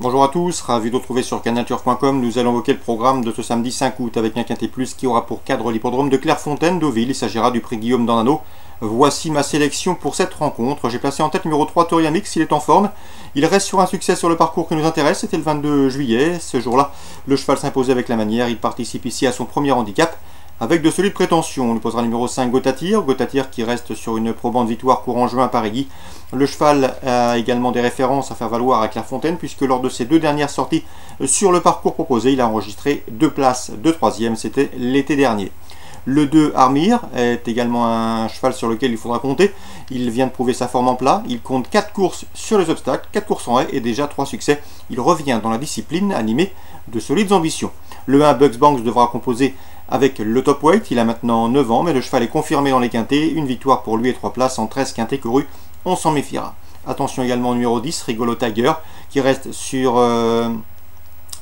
Bonjour à tous, ravi de vous retrouver sur canalturf.com. Nous allons évoquer le programme de ce samedi 5 août avec un quintet plus qui aura pour cadre l'hippodrome de Clairefontaine d'Auville. Il s'agira du prix Guillaume d'Ornano. Voici ma sélection pour cette rencontre. J'ai placé en tête numéro 3 Toriamix, il est en forme. Il reste sur un succès sur le parcours qui nous intéresse, c'était le 22 juillet. Ce jour-là, le cheval s'imposait avec la manière. Il participe ici à son premier handicap avec de solides prétentions. On lui posera le numéro 5 Gotatir qui reste sur une probante victoire courant juin à Paris. Le cheval a également des références à faire valoir à Clairefontaine puisque lors de ses deux dernières sorties sur le parcours proposé, il a enregistré 2 places de 3e, c'était l'été dernier. Le 2 Armir est également un cheval sur lequel il faudra compter. Il vient de prouver sa forme en plat. Il compte 4 courses sur les obstacles, 4 courses en haie et déjà 3 succès. Il revient dans la discipline animé de solides ambitions. Le 1 Bugs Banks devra composer avec le top weight. Il a maintenant 9 ans mais le cheval est confirmé dans les quintets. Une victoire pour lui et 3 places en 13 quintets courus. On s'en méfiera. Attention également au numéro 10, Rigolo Tiger, qui reste sur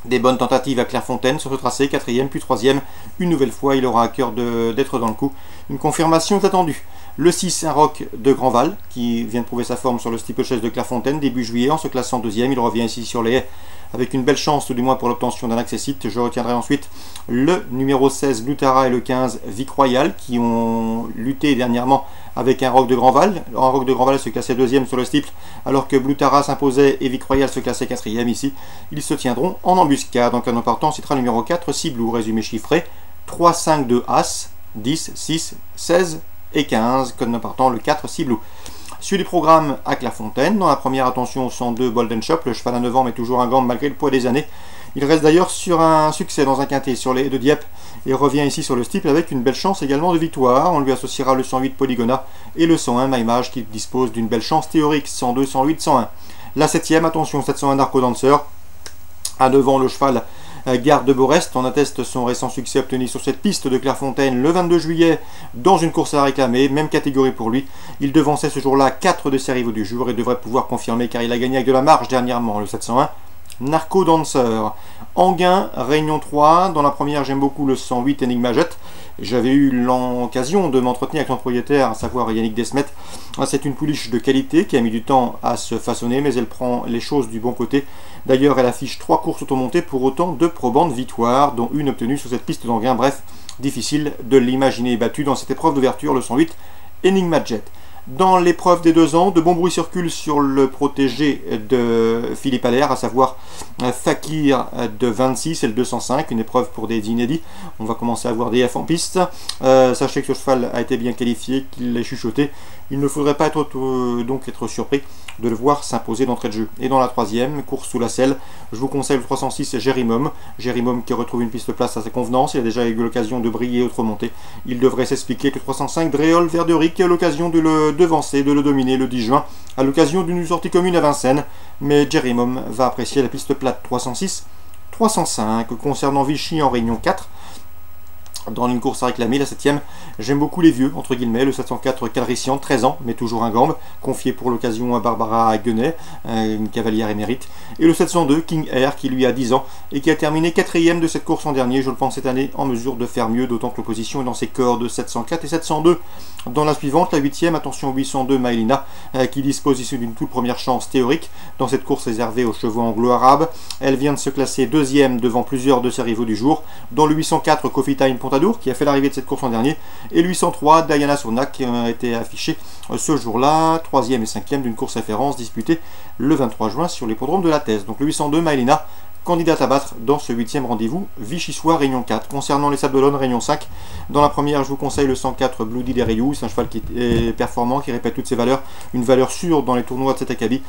des bonnes tentatives à Clairefontaine sur ce tracé, 4e puis 3e. Une nouvelle fois, il aura à cœur d'être dans le coup. Une confirmation est attendue. Le 6, un rock de Grandval, qui vient de prouver sa forme sur le steeplechase de Clairefontaine début juillet en se classant 2e. Il revient ici sur les haies avec une belle chance, tout du moins pour l'obtention d'un accessite. Je retiendrai ensuite le numéro 16, Blutara, et le 15, Vic Royal, qui ont lutté dernièrement avec un rock de Grandval. Un rock de Grandval se classait 2e sur le steeple, alors que Blutara s'imposait et Vic Royal se classait 4e ici. Ils se tiendront en embuscade. En cas de partant, on citera le numéro 4, Ciblou, résumé chiffré, 3, 5, 2, As, 10, 6, 16 et 15. Code non partant, le 4, Ciblou. Suivi du programme à Clairefontaine. Dans la première, attention au 102 Bolden Shop. Le cheval à 9 ans mais toujours un gambe malgré le poids des années. Il reste d'ailleurs sur un succès dans un quintet sur les haies de Dieppe et revient ici sur le steeple avec une belle chance également de victoire. On lui associera le 108 Polygona et le 101 Maimage qui dispose d'une belle chance théorique. 102, 108, 101. La 7e, attention 701 Narco Dancer. À 9 ans, le cheval Garde de Borest. On atteste son récent succès obtenu sur cette piste de Clairefontaine le 22 juillet dans une course à réclamer, même catégorie pour lui. Il devançait ce jour-là 4 de ses rivaux du jour et devrait pouvoir confirmer car il a gagné avec de la marge dernièrement. Le 701 Narco Dancer. Anguin, Réunion 3. Dans la première, j'aime beaucoup le 108 Enigma Jet. J'avais eu l'occasion de m'entretenir avec son propriétaire, à savoir Yannick Desmet. C'est une pouliche de qualité qui a mis du temps à se façonner, mais elle prend les choses du bon côté. D'ailleurs, elle affiche 3 courses automontées pour autant de probantes victoires, dont une obtenue sur cette piste d'Anguin. Bref, difficile de l'imaginer battu dans cette épreuve d'ouverture, le 108 Enigma Jet. Dans l'épreuve des 2 ans, de bons bruits circulent sur le protégé de Philippe Allaire, à savoir Fakir de 26 et le 205, une épreuve pour des inédits. On va commencer à voir des F en piste. Sachez que ce cheval a été bien qualifié, qu'il est chuchoté. Il ne faudrait pas donc être surpris de le voir s'imposer d'entrée de jeu. Et dans la 3e, course sous la selle, je vous conseille le 306 Jérimum. Jérimum qui retrouve une piste de place à sa convenance. Il a déjà eu l'occasion de briller autre montée. Il devrait s'expliquer que le 305 Dréol Verderic qui a l'occasion de le devancer, de le dominer le 10 juin à l'occasion d'une sortie commune à Vincennes. Mais Jérimum va apprécier la piste plate 306, 305. Concernant Vichy en Réunion 4, dans une course à réclamer, la 7e, j'aime beaucoup les vieux, entre guillemets, le 704 Calrissian, 13 ans, mais toujours un gambe, confié pour l'occasion à Barbara Guenet, une cavalière émérite, et le 702 King Air, qui lui a 10 ans, et qui a terminé 4e de cette course en dernier, je le pense cette année, en mesure de faire mieux, d'autant que l'opposition est dans ses cordes 704 et 702. Dans la suivante, la 8e, attention 802 Maïlina, qui dispose ici d'une toute première chance théorique, dans cette course réservée aux chevaux anglo-arabes. Elle vient de se classer 2e devant plusieurs de ses rivaux du jour, dont le 804 Coffee Time Pontadour, qui a fait l'arrivée de cette course en dernier, et le 803 Diana Sournac, qui a été affiché ce jour-là, 3e et 5e d'une course référence disputée le 23 juin sur l'hippodrome de la Thèse. Donc le 802 Maïlina, candidate à battre dans ce 8e rendez-vous Vichy-Soir Réunion 4. Concernant les Sables d'Olonne Réunion 5, dans la première je vous conseille le 104 Bloody Deriou, c'est un cheval qui est performant, qui répète toutes ses valeurs, une valeur sûre dans les tournois de cet acabit.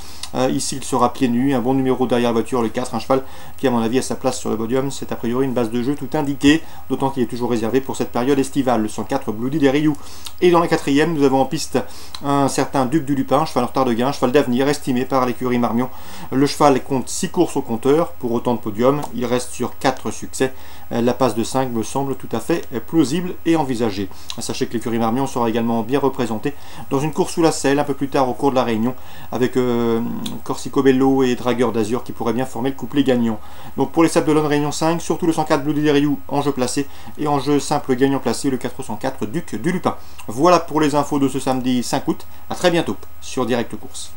Ici il sera pieds nus, un bon numéro derrière la voiture, le 4, un cheval qui à mon avis a sa place sur le podium, c'est a priori une base de jeu tout indiquée, d'autant qu'il est toujours réservé pour cette période estivale, le 104 Bloody Deriou. Et dans la 4e, nous avons en piste un certain Duc du Lupin, cheval en retard de gain, cheval d'avenir estimé par l'écurie Marmion. Le cheval compte 6 courses au compteur, pour autant de podium, il reste sur 4 succès. La passe de 5 me semble tout à fait plausible et envisagée. Sachez que l'écurie Marmion sera également bien représentée dans une course sous la selle un peu plus tard au cours de la réunion avec Corsico Bello et Dragueur d'Azur qui pourraient bien former le couplet gagnant. Donc pour les Sables d'Olonne Réunion 5, surtout le 104 Blue Deriou en jeu placé et en jeu simple gagnant placé le 404 Duc du Lupin. Voilà pour les infos de ce samedi 5 août. A très bientôt sur Direct Course.